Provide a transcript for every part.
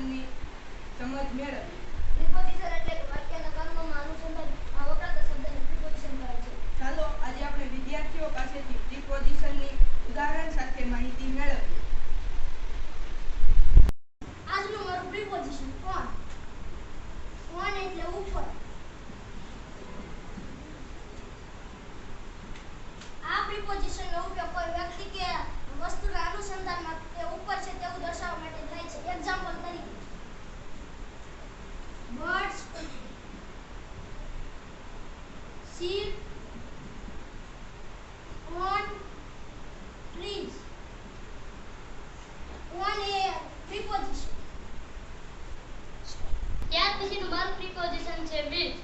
પ્રિપોઝિશનની સમજ મેળવીએ. પ્રિપોઝિશન એટલે કે વાક્યના કર્મમાં અનુસંધાનમાં વપરાતા શબ્દને પ્રિપોઝિશન કહે છે. ચાલો આજે આપણે વિદ્યાર્થીઓ પાસેથી પ્રિપોઝિશનની ઉદાહરણ સાથે માહિતી મેળવીએ. આજનું મારું પ્રિપોઝિશન ઓન. ઓન એટલે ઉપર. આ પ્રિપોઝિશનનો ઉપયોગ કોઈ વ્યક્તિ કે વસ્તુના અનુસંધાનમાં તે ઉપર છે તેવું દર્શાવવા માટે થાય છે. એક્ઝામ્પલ તરીકે birds, sheep, on trees. On A preposition. ત્યાર પછીનું મારું પ્રિપોઝિશન છે with.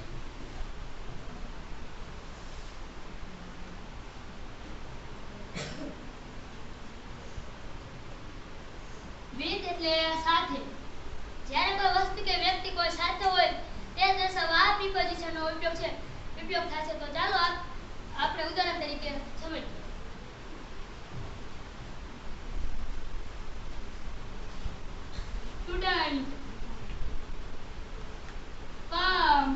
with એટલે સાથે. જ્યારે કોઈ વસ્તુ કે વ્યક્તિ કોઈ સાથે હોય તે દર્શાવવા આ પ્રિપોઝિશનનો ઉપયોગ થાય છે. તો ચાલો આપણે ઉદાહરણ તરીકે સમજીએ. Student, come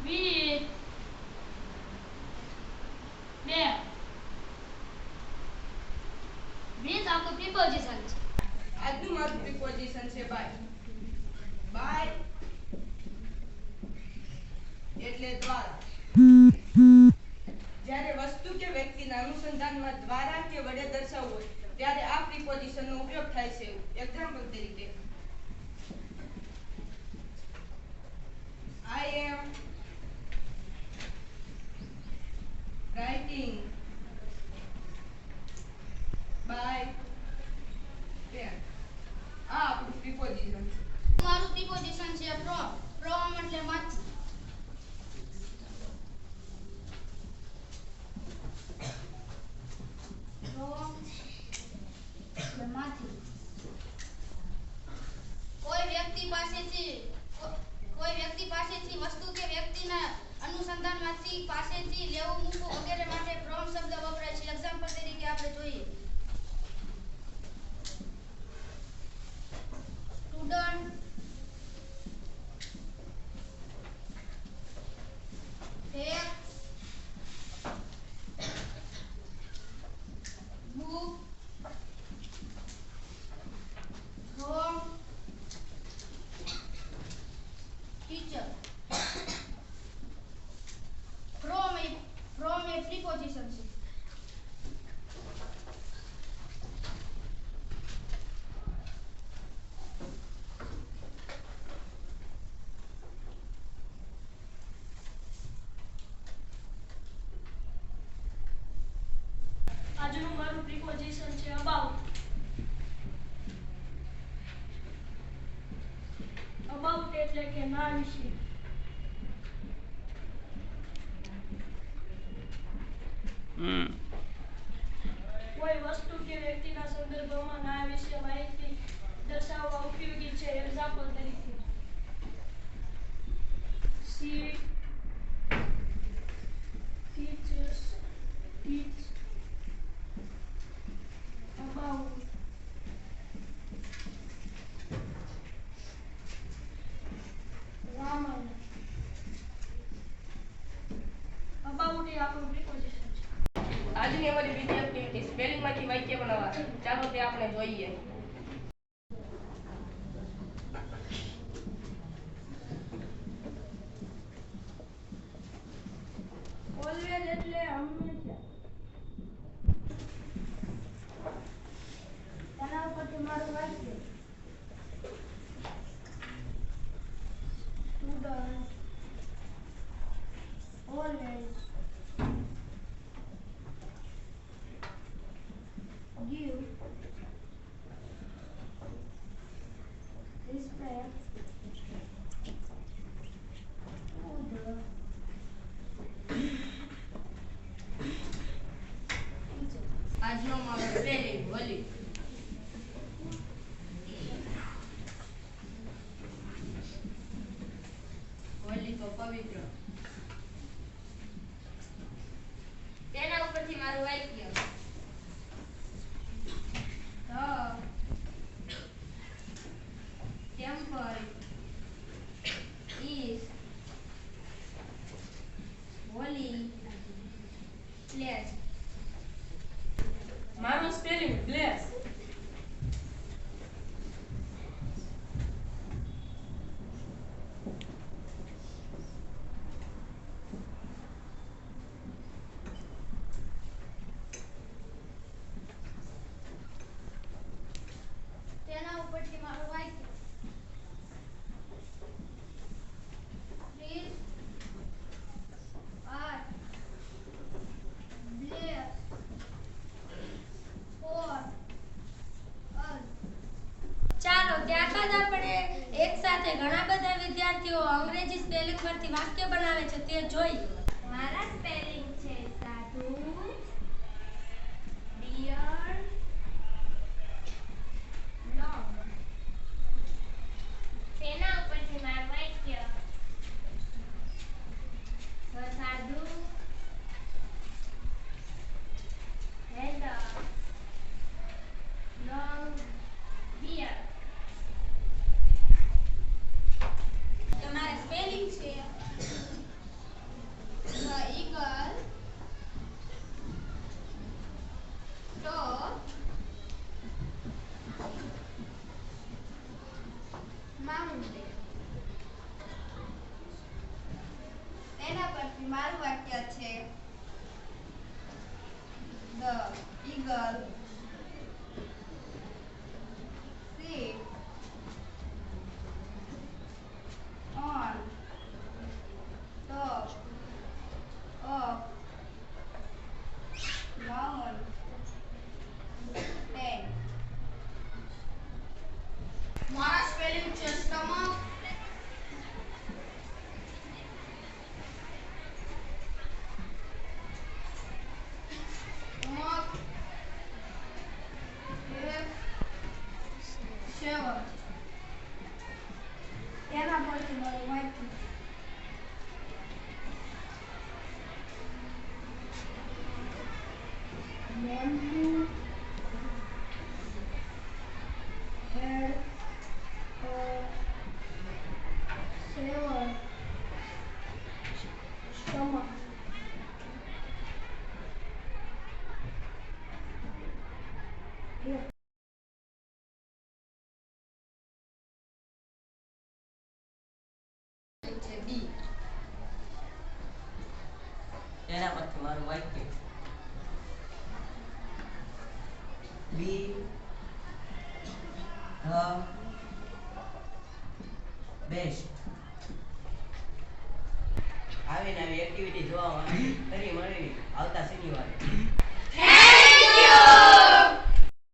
with them. with આપણું પ્રિપોઝિશન છે. આજનું મારું પ્રિપોઝિશન છે બાય. બાય એટલે દ્વારા. જ્યારે વસ્તુ કે વ્યક્તિના અનુસંધાનમાં દ્વારા કે વડે દર્શાવવું હોય ત્યારે આ પ્રિપોઝિશનનો ઉપયોગ થાય છે. એક્ઝામ્પલ તરીકે I am writing by pen. આ આપણું પ્રિપોઝિશન છે. મારું પ્રિપોઝિશન છે from. from એટલે માંથી. from એટલે માંથી. કોઈ વ્યક્તિ પાસેથી વસ્તુ કે વ્યક્તિના અનુસંધાનમાંથી પાસેથી લેવું મૂકવું વગેરે માટે from શબ્દ વપરાય છે. એક્ઝામ્પલ તરીકે આપણે જોઈએ student, take book from teacher. from A preposition છે. આજનું મારું પ્રિપોઝિશન છે about. about એટલે કે ના વિશે. કોઈ વસ્તુ કે વ્યક્તિના સંદર્ભમાં ના વિશે માહિતી દર્શાવવા ઉપયોગી છે. એક્ઝામ્પલ તરીકે she teaches teach about Raman. about એ આપણું પ્રિપોઝિશન છે. આજની અમારી બીજી એક્ટિવિટી સ્પેલિંગમાંથી વાક્ય બનાવવા. ચાલો તે આપણે જોઈએ. ઓલવેઝ એટલે હંમેશા. તેના ઉપરથી મારું વાક્ય student, always give respect to the teacher. આજનો મારો સ્પેલિંગ વલી. વલી તો પવિત્ર. તેના ઉપરથી મારું વાક્ય ત્યારબાદ આપણે એક સાથે ઘણા બધા વિદ્યાર્થીઓ અંગ્રેજી સ્પેલિંગ પરથી વાક્ય બનાવે છે તે જોઈએ. મારા સ્પેલિંગ છે સાધુ, બિયર, લોંગ. તેના ઉપરથી મારું વાક્ય સાધુ had a long beard. તમારા સ્પેલિંગ છે The eagle topped mountain. તેના પરથી મારું વાક્ય છે The eagle sit on top of mountain. મારા સ્પેલિંગ છે સ્ટમક, F7. તેના પરથી મારું વાક્ય Bamboo had a 7 stomach. છે બી. તેના પરથી મારું વાક્ય બી ધ બેસ્ટ. આવીને આવી એક્ટિવિટી જોવા માટે ફરી મળવી આવતા શનિવારે. Thank you.